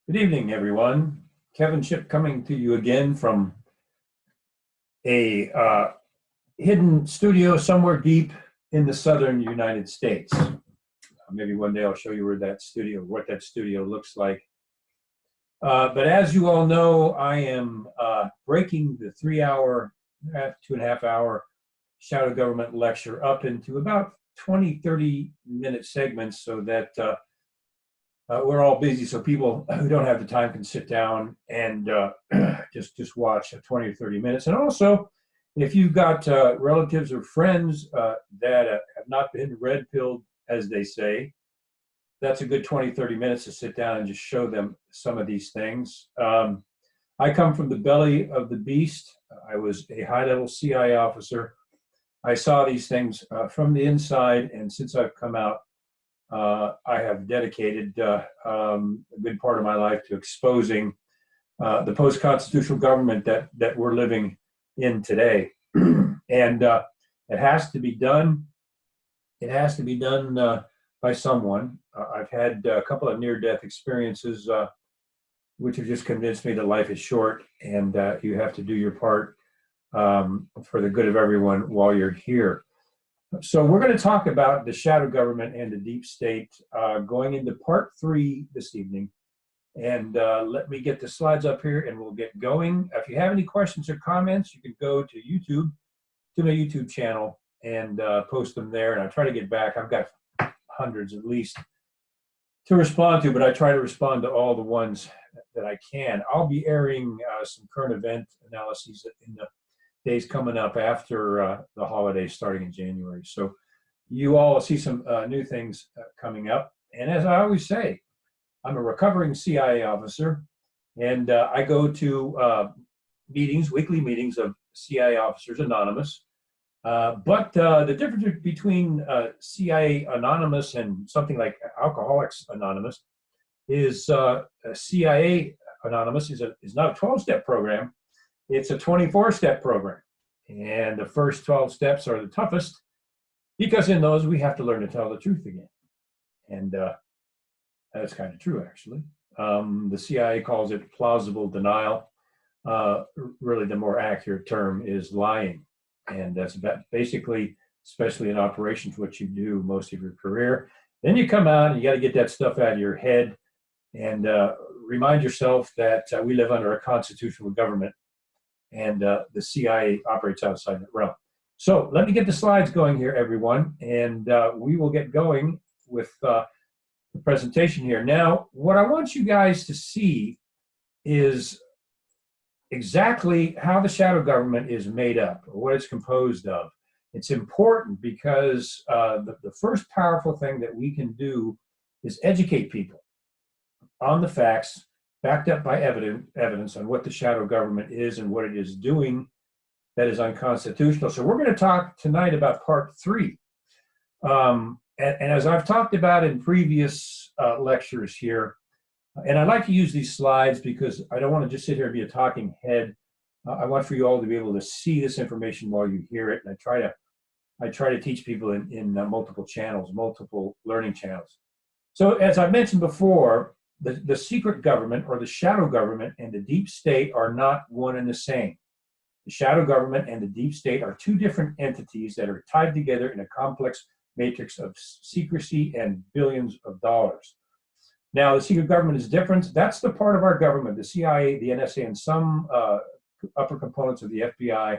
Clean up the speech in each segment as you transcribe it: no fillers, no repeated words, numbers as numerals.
Good evening, everyone. Kevin Shipp coming to you again from a hidden studio somewhere deep in the southern United States. Maybe one day I'll show you what that studio looks like. But as you all know, I am breaking the 3-hour, 2.5-hour shadow government lecture up into about 20, 30-minute segments so that we're all busy, so people who don't have the time can sit down and just watch 20 or 30 minutes. And also, if you've got relatives or friends that have not been red-pilled, as they say, that's a good 20, 30 minutes to sit down and just show them some of these things. I come from the belly of the beast. I was a high-level CIA officer. I saw these things from the inside, and since I've come out, I have dedicated a good part of my life to exposing the post-constitutional government that we're living in today. And it has to be done. It has to be done by someone. I've had a couple of near-death experiences which have just convinced me that life is short and you have to do your part for the good of everyone while you're here. So we're going to talk about the shadow government and the deep state going into part 3 this evening. And let me get the slides up here and we'll get going. If you have any questions or comments, you can go to YouTube, to my YouTube channel, and post them there. And I try to get back. I've got hundreds at least to respond to, but I try to respond to all the ones that I can. I'll be airing some current event analyses in the days coming up after the holidays starting in January. So you all see some new things coming up. And as I always say, I'm a recovering CIA officer, and I go to meetings, weekly meetings of CIA Officers Anonymous. But the difference between CIA Anonymous and something like Alcoholics Anonymous is CIA Anonymous is not a 12-step program. It's a 24-step program. And the first 12 steps are the toughest because in those we have to learn to tell the truth again. And that's kind of true, actually. The CIA calls it plausible denial. Really, the more accurate term is lying. And that's basically, especially in operations, what you do most of your career. Then you come out and you got to get that stuff out of your head and remind yourself that we live under a constitutional government and the CIA operates outside that realm. So let me get the slides going here, everyone, and we will get going with the presentation here. Now, what I want you guys to see is exactly how the shadow government is made up, or what it's composed of. It's important because the first powerful thing that we can do is educate people on the facts, backed up by evidence on what the shadow government is and what it is doing that is unconstitutional. So we're going to talk tonight about part 3. And as I've talked about in previous lectures here, and I like to use these slides because I don't want to just sit here and be a talking head. I want for you all to be able to see this information while you hear it. And I try to teach people in multiple channels, multiple learning channels. So as I mentioned before, the secret government or the shadow government and the deep state are not one and the same. The shadow government and the deep state are two different entities that are tied together in a complex matrix of secrecy and billions of dollars. Now, the secret government is different. That's the part of our government, the CIA, the NSA, and some upper components of the FBI.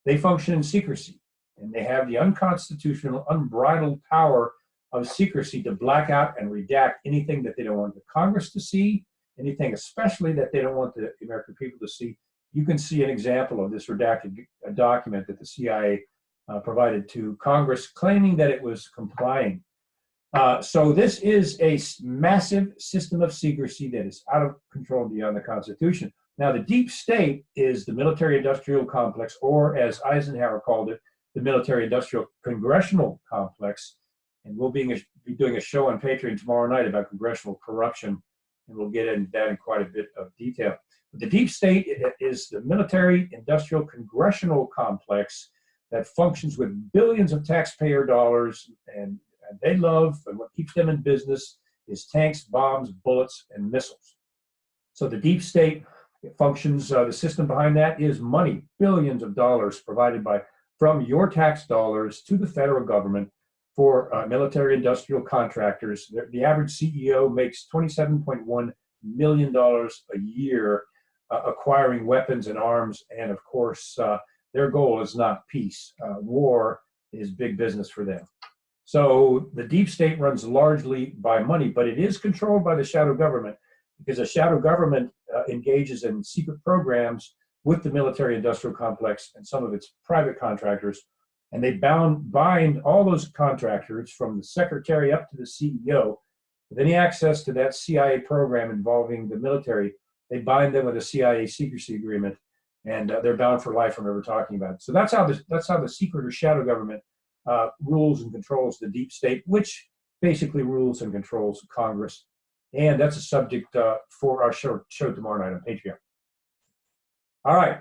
They function in secrecy, and they have the unconstitutional, unbridled power of secrecy to black out and redact anything that they don't want the Congress to see, anything especially that they don't want the American people to see. You can see an example of this redacted document that the CIA provided to Congress, claiming that it was complying. So this is a massive system of secrecy that is out of control beyond the Constitution. Now, the deep state is the military-industrial complex, or as Eisenhower called it, the military-industrial congressional complex. And we'll be doing a show on Patreon tomorrow night about congressional corruption, and we'll get into that in quite a bit of detail. But the deep state is the military-industrial congressional complex that functions with billions of taxpayer dollars, and they love, and what keeps them in business is tanks, bombs, bullets, and missiles. So the deep state functions, the system behind that is money, billions of dollars provided from your tax dollars to the federal government for military industrial contractors. The average CEO makes $27.1 million a year acquiring weapons and arms. And of course, their goal is not peace. War is big business for them. So the deep state runs largely by money, but it is controlled by the shadow government, because the shadow government engages in secret programs with the military industrial complex and some of its private contractors. And they bind all those contractors from the secretary up to the CEO with any access to that CIA program involving the military. They bind them with a CIA secrecy agreement, and they're bound for life from ever talking about it. So that's how the secret or shadow government rules and controls the deep state, which basically rules and controls Congress. And that's a subject for our show tomorrow night on Patreon. All right,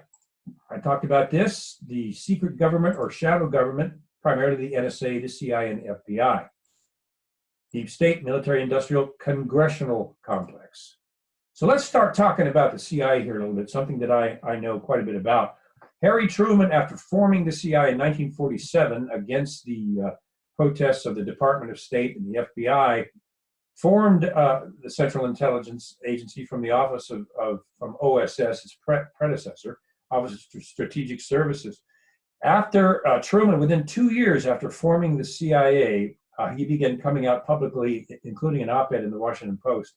I talked about this, the secret government or shadow government, primarily the NSA, the CIA, and FBI. Deep state, military, industrial, congressional complex. So let's start talking about the CIA here a little bit, something that I know quite a bit about. Harry Truman, after forming the CIA in 1947 against the protests of the Department of State and the FBI, formed the Central Intelligence Agency from the office from OSS, its predecessor, Office of Strategic Services. After Truman, within 2 years after forming the CIA, he began coming out publicly, including an op-ed in the Washington Post,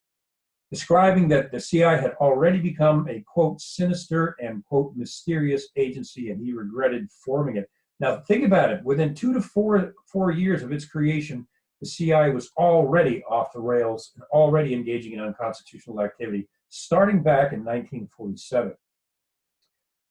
describing that the CIA had already become a, quote, sinister and, quote, mysterious agency, and he regretted forming it. Now, think about it. Within 2 to 4 years of its creation, the CIA was already off the rails and already engaging in unconstitutional activity, starting back in 1947.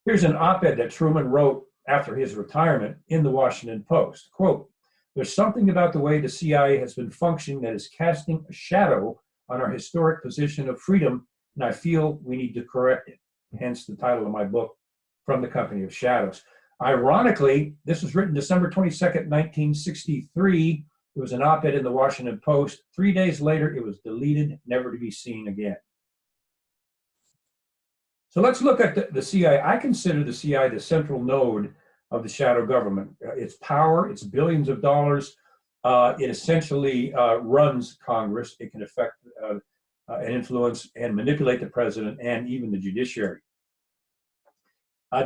Here's an op-ed that Truman wrote after his retirement in the Washington Post. Quote, "There's something about the way the CIA has been functioning that is casting a shadow on our historic position of freedom, and I feel we need to correct it." Hence the title of my book, From the Company of Shadows. Ironically, this was written December 22nd, 1963. It was an op-ed in the Washington Post. 3 days later, it was deleted, never to be seen again. So let's look at the CIA. I consider the CIA the central node of the shadow government. Its power, its billions of dollars, it essentially runs Congress. It can affect and influence and manipulate the president and even the judiciary.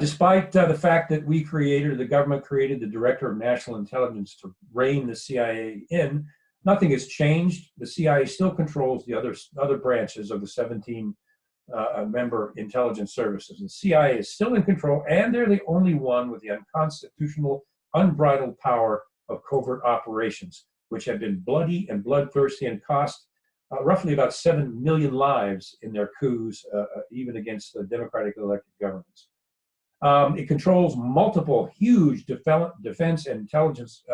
Despite the fact that the government created the Director of National Intelligence to rein the CIA in, nothing has changed. The CIA still controls the other branches of the 17 member intelligence services. The CIA is still in control, and they're the only one with the unconstitutional, unbridled power of covert operations, which have been bloody and bloodthirsty and cost roughly about 7 million lives in their coups, even against the democratically elected governments. It controls multiple huge defense and intelligence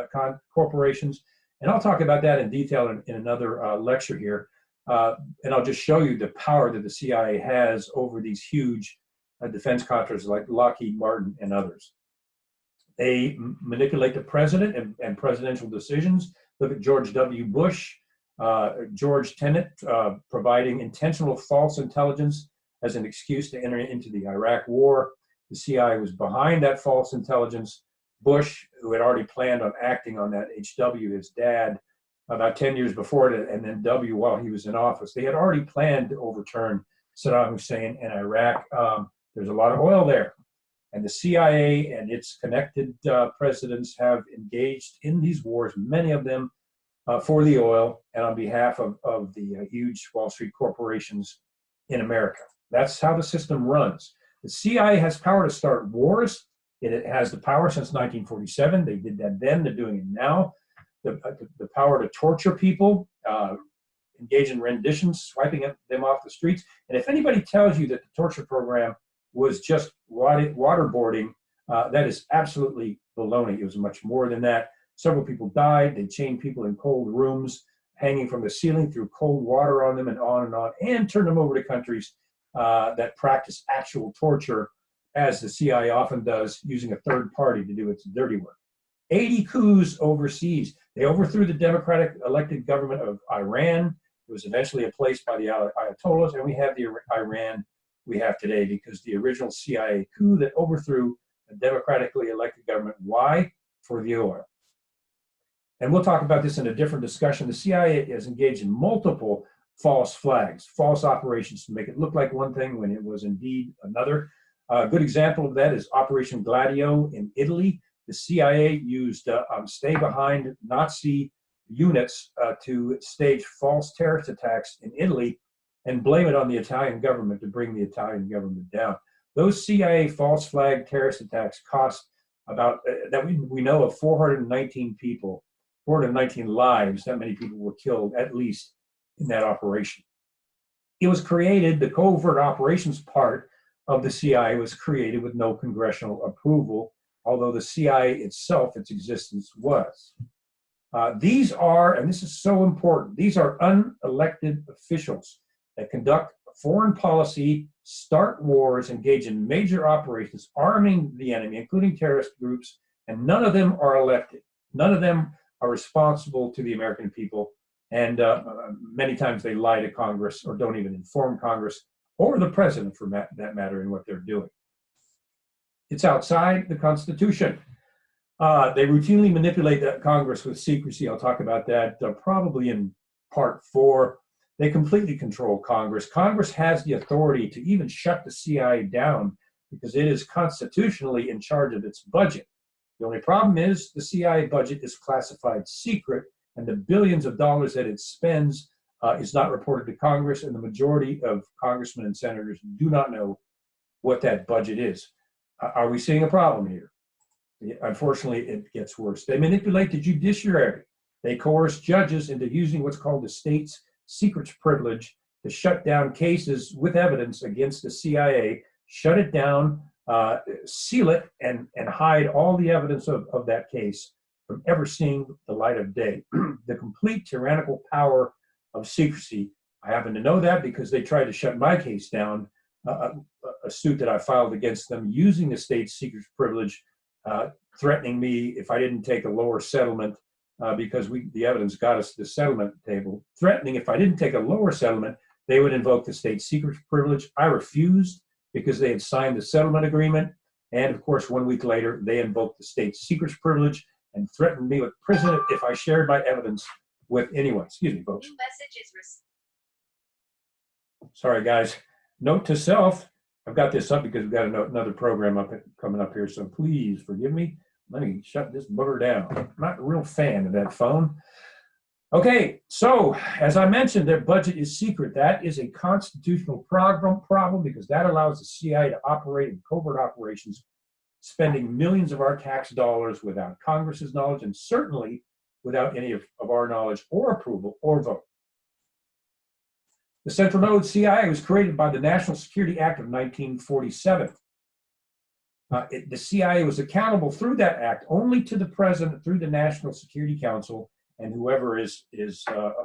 corporations, and I'll talk about that in detail in another lecture here. And I'll just show you the power that the CIA has over these huge defense contractors like Lockheed Martin and others. They manipulate the president and presidential decisions. Look at George W. Bush, George Tenet, providing intentional false intelligence as an excuse to enter into the Iraq War. The CIA was behind that false intelligence. Bush, who had already planned on acting on that, H.W., his dad, about 10 years before it, and then W while he was in office. They had already planned to overturn Saddam Hussein in Iraq. There's a lot of oil there. And the CIA and its connected presidents have engaged in these wars, many of them for the oil and on behalf of the huge Wall Street corporations in America. That's how the system runs. The CIA has power to start wars. It has the power since 1947. They did that then. They're doing it now. The power to torture people, engage in renditions, swiping them off the streets. And if anybody tells you that the torture program was just waterboarding, that is absolutely baloney. It was much more than that. Several people died. They chained people in cold rooms, hanging from the ceiling, threw cold water on them, and on, and turned them over to countries that practice actual torture, as the CIA often does, using a third party to do its dirty work. 80 coups overseas. They overthrew the democratic elected government of Iran. It was eventually replaced by the Ayatollahs, and we have the Iran we have today because the original CIA coup that overthrew a democratically elected government. Why? For the oil. And we'll talk about this in a different discussion. The CIA is engaged in multiple false flags, false operations to make it look like one thing when it was indeed another. A good example of that is Operation Gladio in Italy. The CIA used stay-behind Nazi units to stage false terrorist attacks in Italy and blame it on the Italian government to bring the Italian government down. Those CIA false flag terrorist attacks cost about, that we know of, 419 people, 419 lives. That many people were killed, at least, in that operation. It was created, the covert operations part of the CIA was created with no congressional approval, although the CIA itself, its existence was. These are, and this is so important, these are unelected officials that conduct foreign policy, start wars, engage in major operations, arming the enemy, including terrorist groups, and none of them are elected. None of them are responsible to the American people, and many times they lie to Congress or don't even inform Congress or the president, for that matter, in what they're doing. It's outside the Constitution. They routinely manipulate that Congress with secrecy. I'll talk about that probably in part 4. They completely control Congress. Congress has the authority to even shut the CIA down because it is constitutionally in charge of its budget. The only problem is the CIA budget is classified secret, and the billions of dollars that it spends is not reported to Congress, and the majority of congressmen and senators do not know what that budget is. Are we seeing a problem here? Unfortunately, it gets worse. They manipulate the judiciary. They coerce judges into using what's called the state's secrets privilege to shut down cases with evidence against the CIA, shut it down, seal it, and hide all the evidence of that case from ever seeing the light of day. The complete tyrannical power of secrecy. I happen to know that because they tried to shut my case down, a suit that I filed against them using the state's secrets privilege, threatening me if I didn't take a lower settlement, because the evidence got us to the settlement table, threatening if I didn't take a lower settlement, they would invoke the state secrets privilege. I refused because they had signed the settlement agreement. And of course, 1 week later, they invoked the state secrets privilege and threatened me with prison if I shared my evidence with anyone. Excuse me, folks. Sorry, guys. Note to self, I've got this up because we've got another program coming up here, so please forgive me. Let me shut this booger down. I'm not a real fan of that phone. Okay, so as I mentioned, their budget is secret. That is a constitutional problem because that allows the CIA to operate in covert operations, spending millions of our tax dollars without Congress's knowledge and certainly without any of our knowledge or approval or vote. The Central Node CIA was created by the National Security Act of 1947. The CIA was accountable through that act only to the president through the National Security Council and whoever is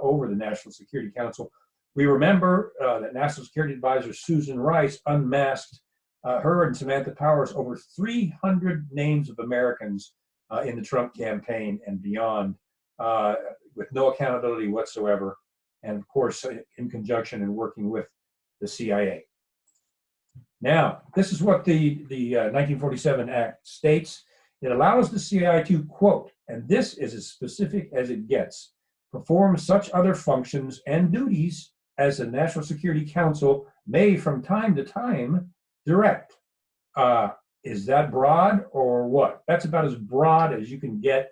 over the National Security Council. We remember that National Security Advisor Susan Rice unmasked her and Samantha Powers over 300 names of Americans in the Trump campaign and beyond, with no accountability whatsoever, and of course in conjunction and working with the CIA. Now, this is what the 1947 Act states. It allows the CIA to, quote, and this is as specific as it gets, perform such other functions and duties as the National Security Council may from time to time direct. Is that broad or what? That's about as broad as you can get.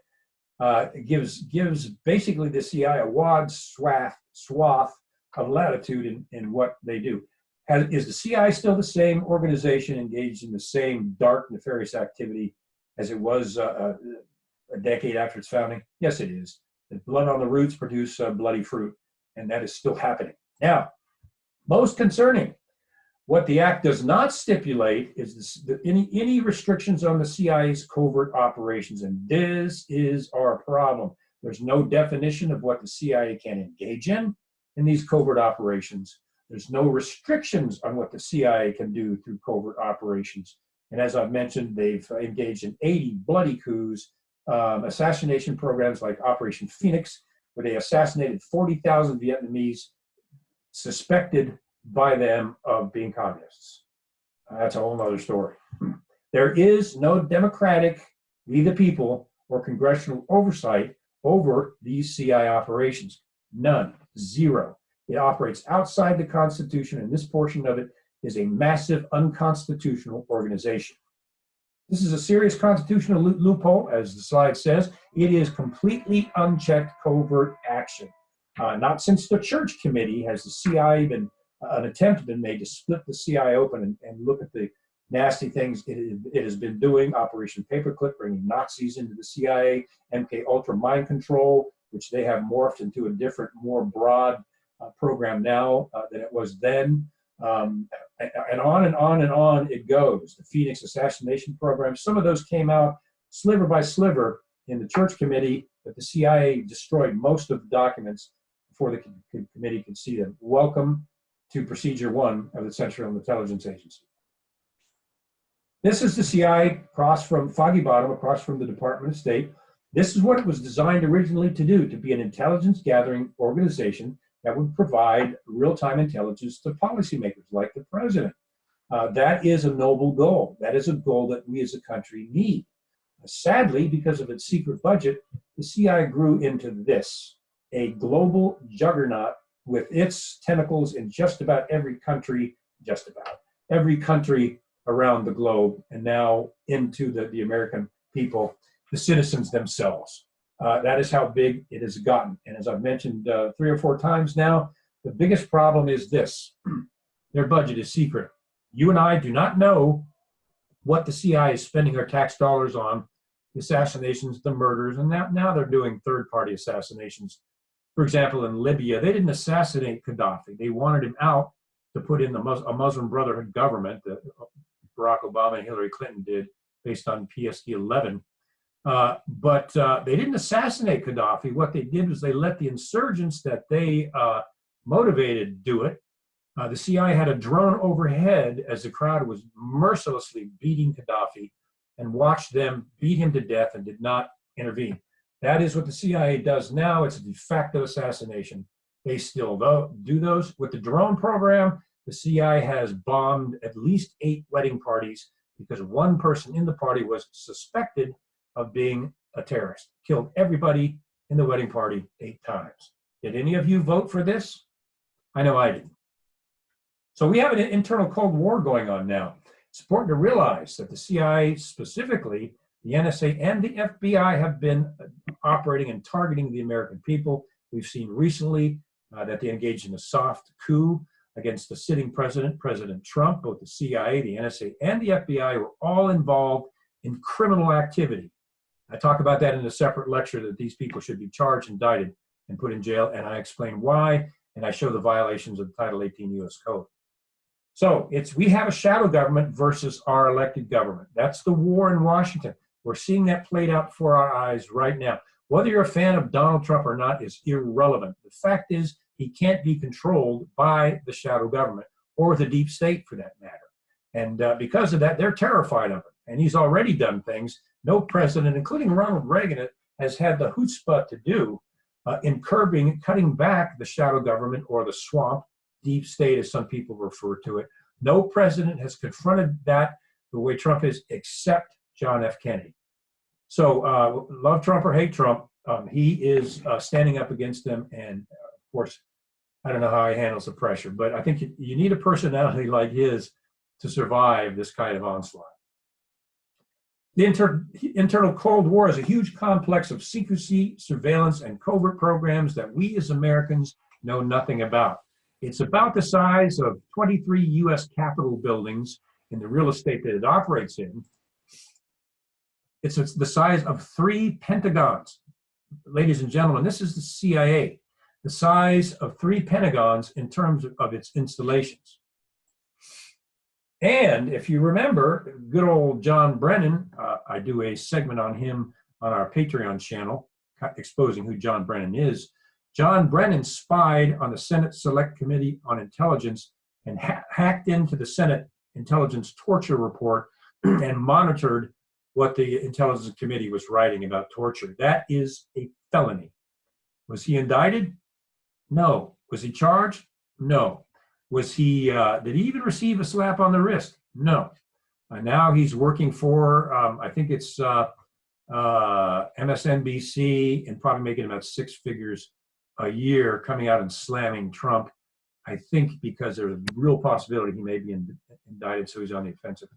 It gives basically the CIA a wide swath of latitude in what they do. Is the CIA still the same organization engaged in the same dark, nefarious activity as it was a decade after its founding? Yes, it is. The blood on the roots produce bloody fruit, and that is still happening. Now, most concerning, what the act does not stipulate is any restrictions on the CIA's covert operations, and this is our problem. There's no definition of what the CIA can engage in these covert operations. There's no restrictions on what the CIA can do through covert operations. And as I've mentioned, they've engaged in 80 bloody coups, assassination programs like Operation Phoenix, where they assassinated 40,000 Vietnamese suspected by them of being communists. That's a whole other story. There is no democratic, we the people, or congressional oversight over these CIA operations. None. Zero. It operates outside the Constitution, and this portion of it is a massive unconstitutional organization. This is a serious constitutional loophole, as the slide says. It is completely unchecked covert action. Not since the Church Committee has the CIA been, an attempt been made to split the CIA open and look at the nasty things it has been doing. Operation Paperclip, bringing Nazis into the CIA, MK Ultra mind control, which they have morphed into a different, more broad program now than it was then. And on and on and on it goes. The Phoenix assassination program, some of those came out sliver by sliver in the Church Committee, but the CIA destroyed most of the documents before the committee could see them. Welcome to Procedure 1 of the Central Intelligence Agency. This is the CIA across from Foggy Bottom, across from the Department of State. This is what it was designed originally to do, to be an intelligence gathering organization that would provide real-time intelligence to policymakers like the president. That is a noble goal. That is a goal that we as a country need. Sadly, because of its secret budget, the CIA grew into this, a global juggernaut with its tentacles in just about every country, around the globe, and now into the American people, the citizens themselves. That is how big it has gotten. And as I've mentioned 3 or 4 times now, the biggest problem is this. Their budget is secret. You and I do not know what the CIA is spending our tax dollars on, the assassinations, the murders, and now they're doing third-party assassinations. For example, in Libya, they didn't assassinate Gaddafi. They wanted him out to put in a Muslim Brotherhood government that Barack Obama and Hillary Clinton did based on PSD 11. But they didn't assassinate Gaddafi. What they did was they let the insurgents that they motivated do it. The CIA had a drone overhead as the crowd was mercilessly beating Gaddafi and watched them beat him to death and did not intervene. That is what the CIA does now. It's a de facto assassination. They still do those. With the drone program, the CIA has bombed at least 8 wedding parties because one person in the party was suspected of being a terrorist. Killed everybody in the wedding party 8 times. Did any of you vote for this? I know I didn't. So we have an internal Cold War going on now. It's important to realize that the CIA, specifically the NSA and the FBI, have been operating and targeting the American people. We've seen recently that they engaged in a soft coup against the sitting president, President Trump. Both the CIA, the NSA, and the FBI were all involved in criminal activity. I talk about that in a separate lecture, that these people should be charged, indicted, and put in jail, and I explain why, and I show the violations of Title 18 U.S. Code. So we have a shadow government versus our elected government. That's the war in Washington. We're seeing that played out before our eyes right now. Whether you're a fan of Donald Trump or not is irrelevant. The fact is, he can't be controlled by the shadow government or the deep state, for that matter. And because of that, they're terrified of him. And he's already done things no president, including Ronald Reagan, has had the chutzpah to do in cutting back the shadow government, or the swamp, deep state, as some people refer to it. No president has confronted that the way Trump is, except John F. Kennedy. So love Trump or hate Trump, he is standing up against them. And of course, I don't know how he handles the pressure, but I think you need a personality like his to survive this kind of onslaught. The internal Cold War is a huge complex of secrecy, surveillance, and covert programs that we as Americans know nothing about. It's about the size of 23 U.S. Capitol buildings in the real estate that it operates in. It's the size of 3 Pentagons. Ladies and gentlemen, this is the CIA. The size of 3 Pentagons in terms of its installations. And if you remember, good old John Brennan, I do a segment on him on our Patreon channel, exposing who John Brennan is. John Brennan spied on the Senate Select Committee on Intelligence and hacked into the Senate Intelligence Torture Report and monitored what the Intelligence Committee was writing about torture. That is a felony. Was he indicted? No. Was he charged? No. Was he, did he even receive a slap on the wrist? No. Now he's working for, I think it's MSNBC, and probably making about 6 figures a year, coming out and slamming Trump. I think because there's a real possibility he may be indicted, so he's on the offensive.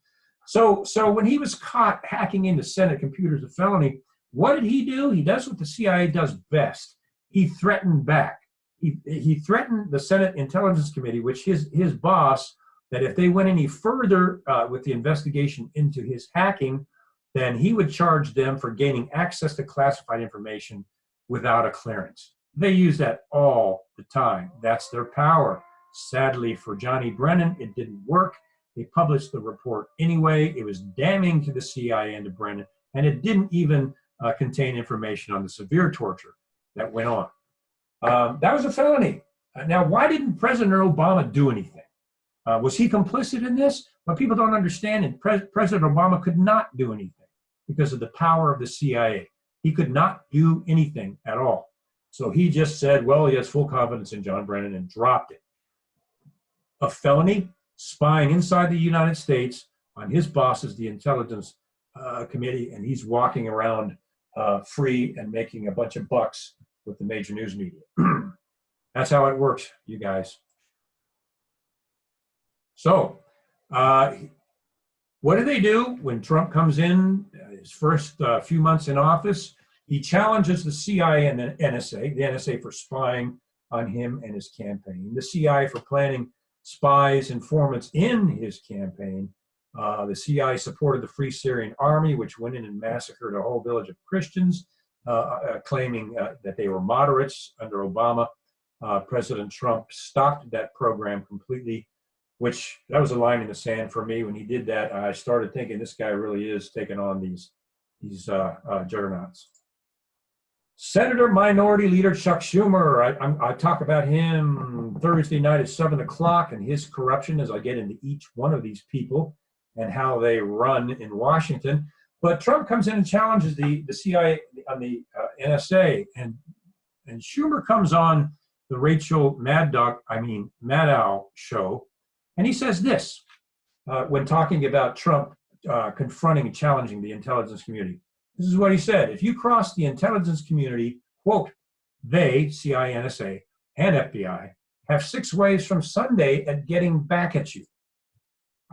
So when he was caught hacking into Senate computers, a felony, what did he do? He does what the CIA does best. He threatened back. He threatened the Senate Intelligence Committee, which his boss, that if they went any further with the investigation into his hacking, then he would charge them for gaining access to classified information without a clearance. They use that all the time. That's their power. Sadly for Johnny Brennan, it didn't work. They published the report anyway. It was damning to the CIA and to Brennan, and it didn't even contain information on the severe torture that went on. That was a felony. Now, why didn't President Obama do anything? Was he complicit in this? What people don't understand, and President Obama could not do anything because of the power of the CIA. He could not do anything at all. So he just said, well, he has full confidence in John Brennan, and dropped it. A felony, spying inside the United States on his bosses, the Intelligence Committee, and he's walking around free and making a bunch of bucks with the major news media. That's how it works, you guys. So, what do they do when Trump comes in, his first few months in office? He challenges the CIA and the NSA for spying on him and his campaign, the CIA for planning spies, informants in his campaign. The CIA supported the Free Syrian Army, which went in and massacred a whole village of Christians, claiming that they were moderates under Obama. President Trump stopped that program completely, which that was a line in the sand for me. When he did that, I started thinking this guy really is taking on these juggernauts. Senator Minority Leader Chuck Schumer, I talk about him Thursday night at 7 o'clock and his corruption as I get into each one of these people and how they run in Washington. But Trump comes in and challenges the CIA on the NSA, and Schumer comes on the Rachel Maddow show, and he says this when talking about Trump confronting and challenging the intelligence community. This is what he said: if you cross the intelligence community, quote, they, CIA, NSA, and FBI, have 6 ways from Sunday at getting back at you.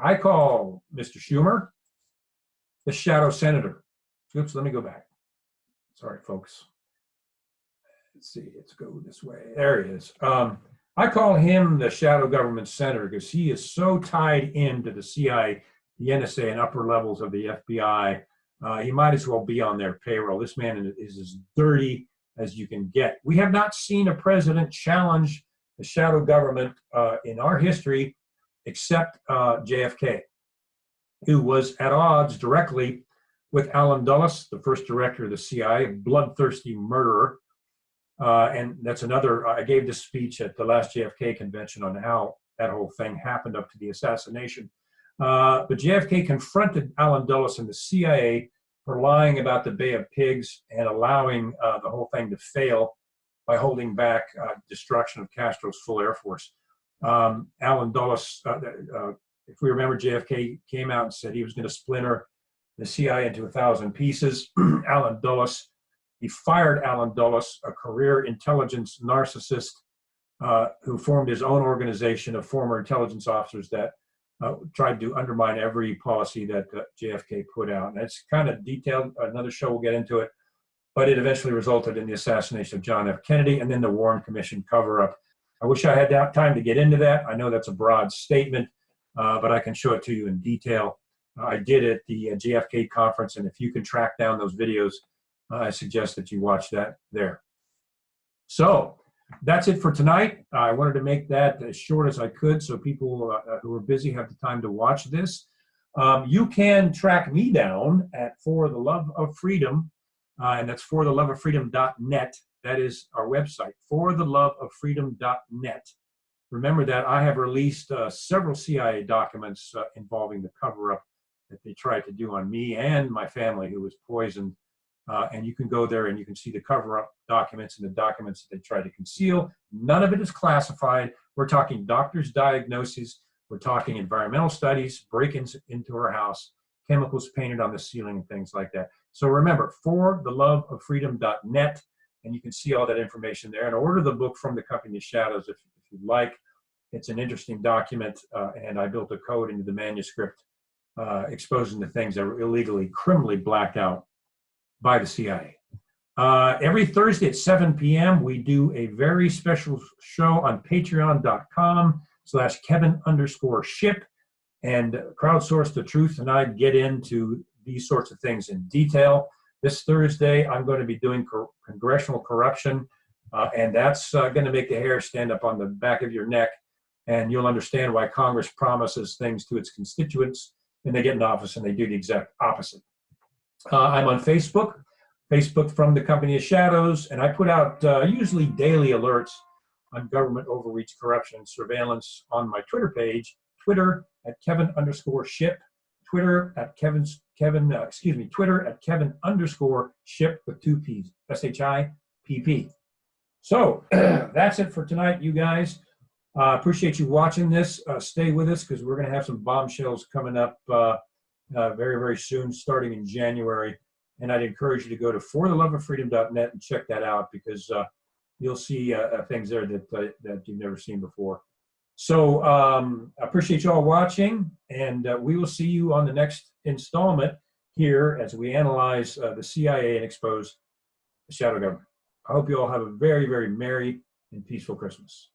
I call Mr. Schumer the shadow senator. Oops, let me go back. Sorry, folks. Let's see, let's go this way. There he is. I call him the shadow government senator because he is so tied into the CIA, the NSA, and upper levels of the FBI. He might as well be on their payroll. This man is as dirty as you can get. We have not seen a president challenge the shadow government in our history except JFK, who was at odds directly with Allen Dulles, the first director of the CIA, a bloodthirsty murderer. And that's another, I gave this speech at the last JFK convention on how that whole thing happened up to the assassination. But JFK confronted Allen Dulles and the CIA for lying about the Bay of Pigs and allowing the whole thing to fail by holding back destruction of Castro's full Air Force. Allen Dulles, if we remember, JFK came out and said he was going to splinter the CIA into 1,000 pieces. Allen Dulles, he fired Allen Dulles, a career intelligence narcissist who formed his own organization of former intelligence officers that tried to undermine every policy that JFK put out. And it's kind of detailed. Another show will get into it. But it eventually resulted in the assassination of John F. Kennedy and then the Warren Commission cover-up. I wish I had time to get into that. I know that's a broad statement, but I can show it to you in detail. I did at the JFK conference, and if you can track down those videos, I suggest that you watch that there. So that's it for tonight. I wanted to make that as short as I could so people who are busy have the time to watch this. You can track me down at For the Love of Freedom, and that's fortheloveoffreedom.net. That is our website, fortheloveoffreedom.net. Remember that I have released several CIA documents involving the cover-up that they tried to do on me and my family, who was poisoned. And you can go there and you can see the cover-up documents and the documents that they tried to conceal. None of it is classified. We're talking doctor's diagnoses. We're talking environmental studies, break-ins into her house, chemicals painted on the ceiling, and things like that. So remember, fortheloveoffreedom.net, and you can see all that information there. And order the book from the Company of Shadows if you'd like. It's an interesting document, and I built a code into the manuscript exposing the things that were illegally, criminally blacked out by the CIA. Every Thursday at 7 p.m., we do a very special show on patreon.com/Kevin_Shipp, and crowdsource the truth, and I get into these sorts of things in detail. This Thursday, I'm going to be doing congressional corruption, and that's going to make the hair stand up on the back of your neck, and you'll understand why Congress promises things to its constituents, and they get in office and they do the exact opposite. I'm on Facebook from the Company of Shadows, and I put out usually daily alerts on government overreach, corruption, and surveillance on my Twitter page, Twitter at Kevin_Shipp, Twitter at Twitter at Kevin_Shipp with 2 P's, SHIPP. So that's it for tonight, you guys. Appreciate you watching this. Stay with us because we're going to have some bombshells coming up very, very soon, starting in January. And I'd encourage you to go to fortheloveoffreedom.net and check that out because you'll see things there that you've never seen before. So I appreciate you all watching, and we will see you on the next installment here as we analyze the CIA and expose the shadow government. I hope you all have a very, very merry and peaceful Christmas.